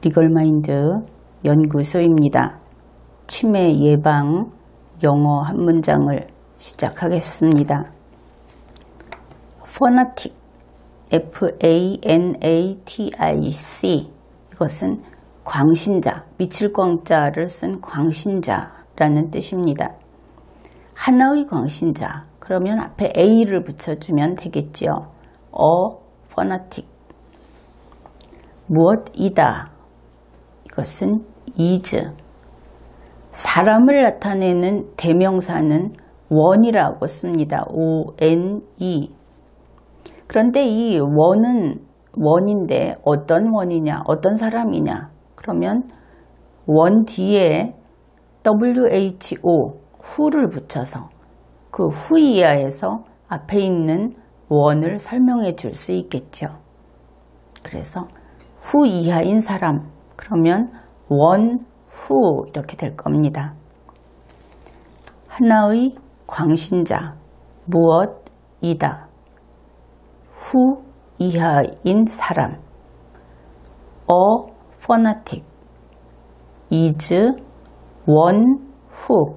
리걸마인드 연구소입니다. 치매 예방 영어 한 문장을 시작하겠습니다. fanatic, F-A-N-A-T-I-C. 이것은 광신자, 미칠 광자를 쓴 광신자라는 뜻입니다. 하나의 광신자, 그러면 앞에 A를 붙여주면 되겠죠. fanatic. 무엇이다. 이것은 is. 사람을 나타내는 대명사는 one이라고 씁니다. O-N-E. 그런데 이 one은 one인데 어떤 one이냐, 어떤 사람이냐. 그러면 one 뒤에 WHO, who를 붙여서 그 who 이하에서 앞에 있는 one을 설명해 줄 수 있겠죠. 그래서 who 이하인 사람, 그러면 one who 이렇게 될 겁니다. 하나의 광신자, 무엇이다. who 이하인 사람. fanatic is one who.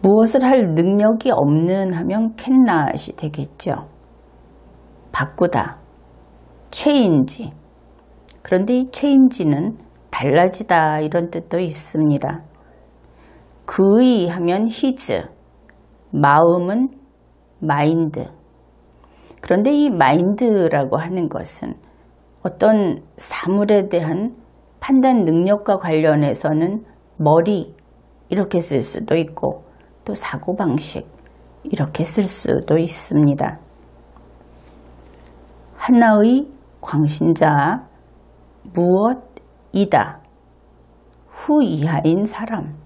무엇을 할 능력이 없는 하면 cannot이 되겠죠. 바꾸다, change. 그런데 이 change는 달라지다 이런 뜻도 있습니다. 그의 하면 his, 마음은 mind. 그런데 이 mind라고 하는 것은 어떤 사물에 대한 판단 능력과 관련해서는 머리 이렇게 쓸 수도 있고 또 사고방식 이렇게 쓸 수도 있습니다. 하나의 광신자, 무엇이다. who 이하인 사람.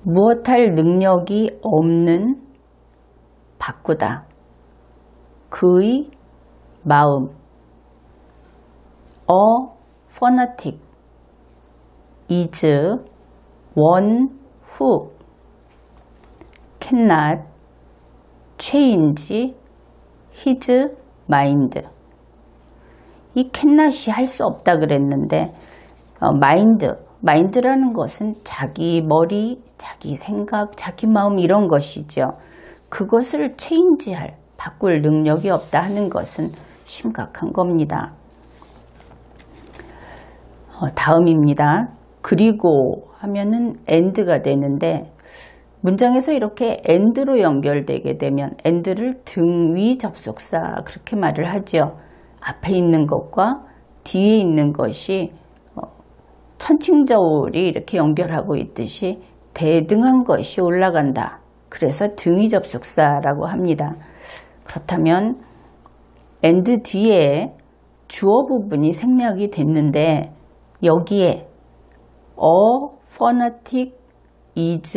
무엇할 능력이 없는, 바꾸다. 그의 마음. fanatic is one who cannot change his mind. 이 cannot이 할 수 없다 그랬는데 mind라는 것은 자기 머리, 자기 생각, 자기 마음 이런 것이죠. 그것을 change할, 바꿀 능력이 없다 하는 것은 심각한 겁니다. 다음입니다. 그리고 하면은 and가 되는데 문장에서 이렇게 and로 연결되게 되면 and를 등위 접속사 그렇게 말을 하죠. 앞에 있는 것과 뒤에 있는 것이 천칭저울이 이렇게 연결하고 있듯이 대등한 것이 올라간다. 그래서 등위 접속사라고 합니다. 그렇다면 and 뒤에 주어 부분이 생략이 됐는데 여기에 fanatic is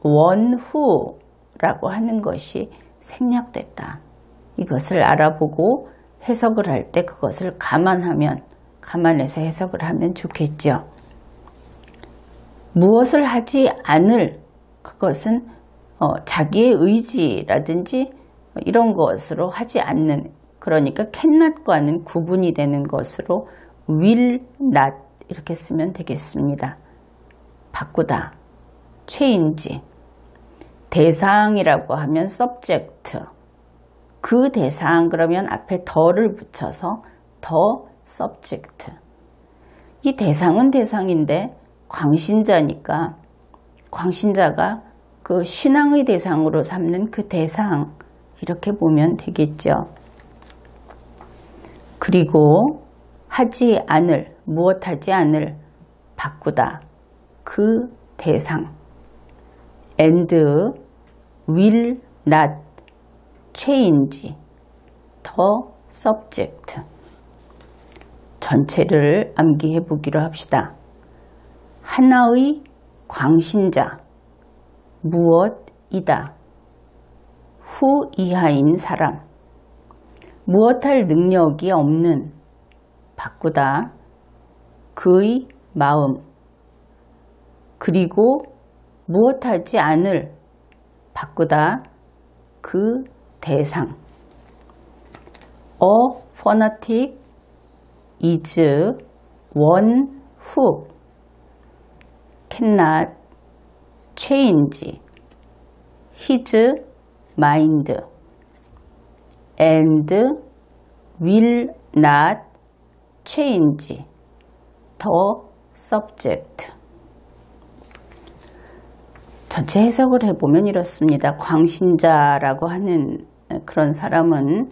one who 라고 하는 것이 생략됐다. 이것을 알아보고 해석을 할 때 그것을 감안해서 해석을 하면 좋겠죠. 무엇을 하지 않을, 그것은 자기의 의지라든지 이런 것으로 하지 않는, 그러니까 cannot과는 구분이 되는 것으로 will not 이렇게 쓰면 되겠습니다. 바꾸다, change. 대상이라고 하면 subject. 그 대상 그러면 앞에 더를 붙여서 더 subject. 이 대상은 대상인데 광신자니까 광신자가 그 신앙의 대상으로 삼는 그 대상 이렇게 보면 되겠죠. 그리고 하지 않을, 무엇하지 않을, 바꾸다. 그 대상. and will not change the subject. 전체를 암기해 보기로 합시다. 하나의 광신자, 무엇이다. who 이하인 사람. 무엇할 능력이 없는, 바꾸다. 그의 마음. 그리고 무엇하지 않을, 바꾸다. 그 대상. A fanatic is one who cannot change his mind and will not change the subject. 전체 해석을 해보면 이렇습니다. 광신자라고 하는 그런 사람은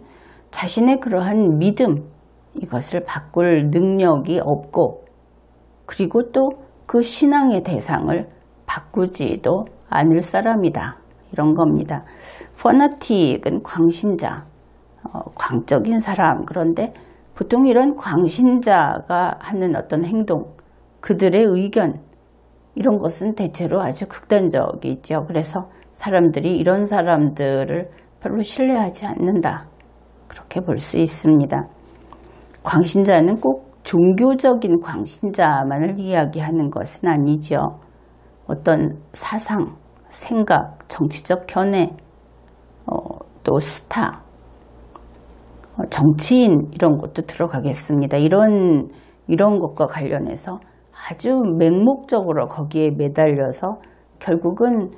자신의 그러한 믿음, 이것을 바꿀 능력이 없고, 그리고 또 그 신앙의 대상을 바꾸지도 않을 사람이다. 이런 겁니다. 퍼나틱은 광신자, 광적인 사람. 그런데 보통 이런 광신자가 하는 어떤 행동, 그들의 의견, 이런 것은 대체로 아주 극단적이죠. 그래서 사람들이 이런 사람들을 별로 신뢰하지 않는다. 그렇게 볼 수 있습니다. 광신자는 꼭 종교적인 광신자만을 이야기하는 것은 아니죠. 어떤 사상, 생각, 정치적 견해, 또 스타, 정치인 이런 것도 들어가겠습니다. 이런 것과 관련해서 아주 맹목적으로 거기에 매달려서 결국은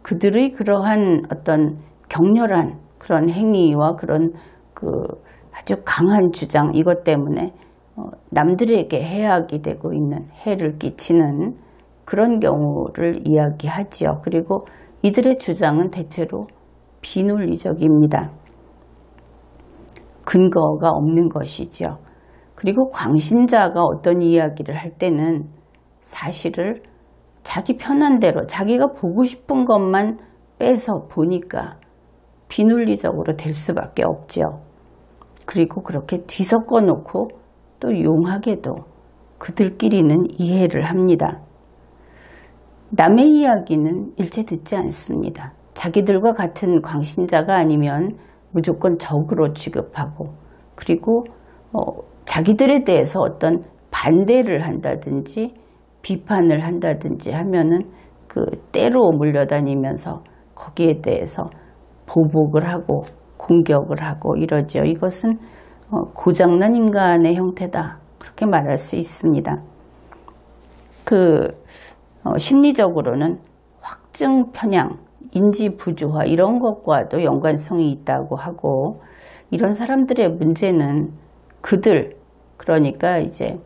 그들의 그러한 어떤 격렬한 그런 행위와 그런 아주 강한 주장, 이것 때문에 남들에게 해악이 되고 있는, 해를 끼치는 그런 경우를 이야기하지요. 그리고 이들의 주장은 대체로 비논리적입니다. 근거가 없는 것이죠. 그리고 광신자가 어떤 이야기를 할 때는 사실을 자기 편한 대로 자기가 보고 싶은 것만 빼서 보니까 비논리적으로 될 수밖에 없죠. 그리고 그렇게 뒤섞어 놓고 또 용하게도 그들끼리는 이해를 합니다. 남의 이야기는 일체 듣지 않습니다. 자기들과 같은 광신자가 아니면 무조건 적으로 취급하고, 그리고 자기들에 대해서 어떤 반대를 한다든지 비판을 한다든지 하면은 그 때로 몰려다니면서 거기에 대해서 보복을 하고 공격을 하고 이러죠. 이것은 고장난 인간의 형태다. 그렇게 말할 수 있습니다. 심리적으로는 확증 편향, 인지 부조화 이런 것과도 연관성이 있다고 하고, 이런 사람들의 문제는 그러니까 이제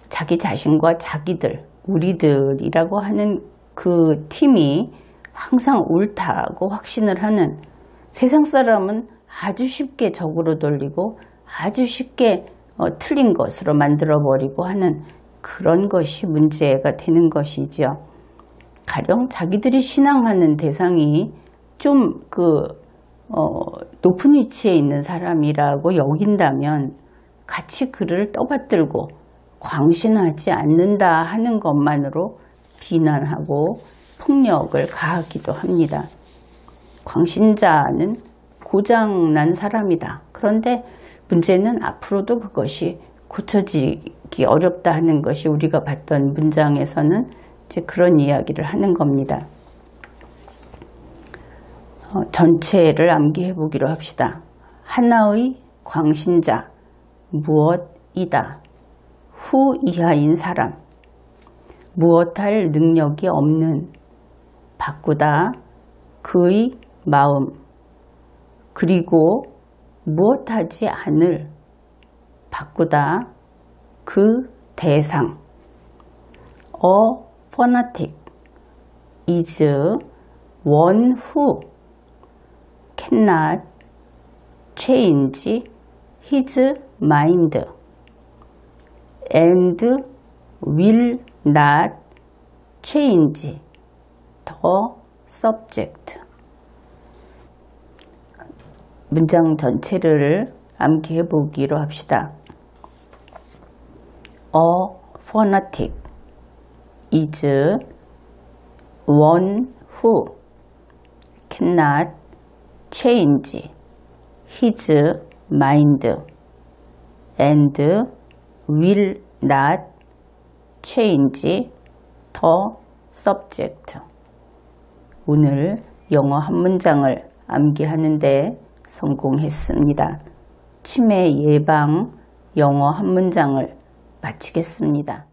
자기 자신과 자기들, 우리들이라고 하는 그 팀이 항상 옳다고 확신을 하는, 세상 사람은 아주 쉽게 적으로 돌리고 아주 쉽게 틀린 것으로 만들어버리고 하는 그런 것이 문제가 되는 것이죠. 가령 자기들이 신앙하는 대상이 좀 높은 위치에 있는 사람이라고 여긴다면 같이 그를 떠받들고 광신하지 않는다 하는 것만으로 비난하고 폭력을 가하기도 합니다. 광신자는 고장난 사람이다. 그런데 문제는 앞으로도 그것이 고쳐지기 어렵다 하는 것이 우리가 봤던 문장에서는 이제 그런 이야기를 하는 겁니다. 전체를 암기해 보기로 합시다. 하나의 광신자, 무엇이다. 후 이하인 사람, 무엇할 능력이 없는, 바꾸다 그의 마음, 그리고 무엇하지 않을, 바꾸다 그 대상. A fanatic is one who cannot change his mind and will not change the subject. 문장 전체를 암기해 보기로 합시다. A fanatic is one who cannot change his mind and will not change the subject. 오늘 영어 한 문장을 암기하는데 성공했습니다. 치매 예방 영어 한 문장을 마치겠습니다.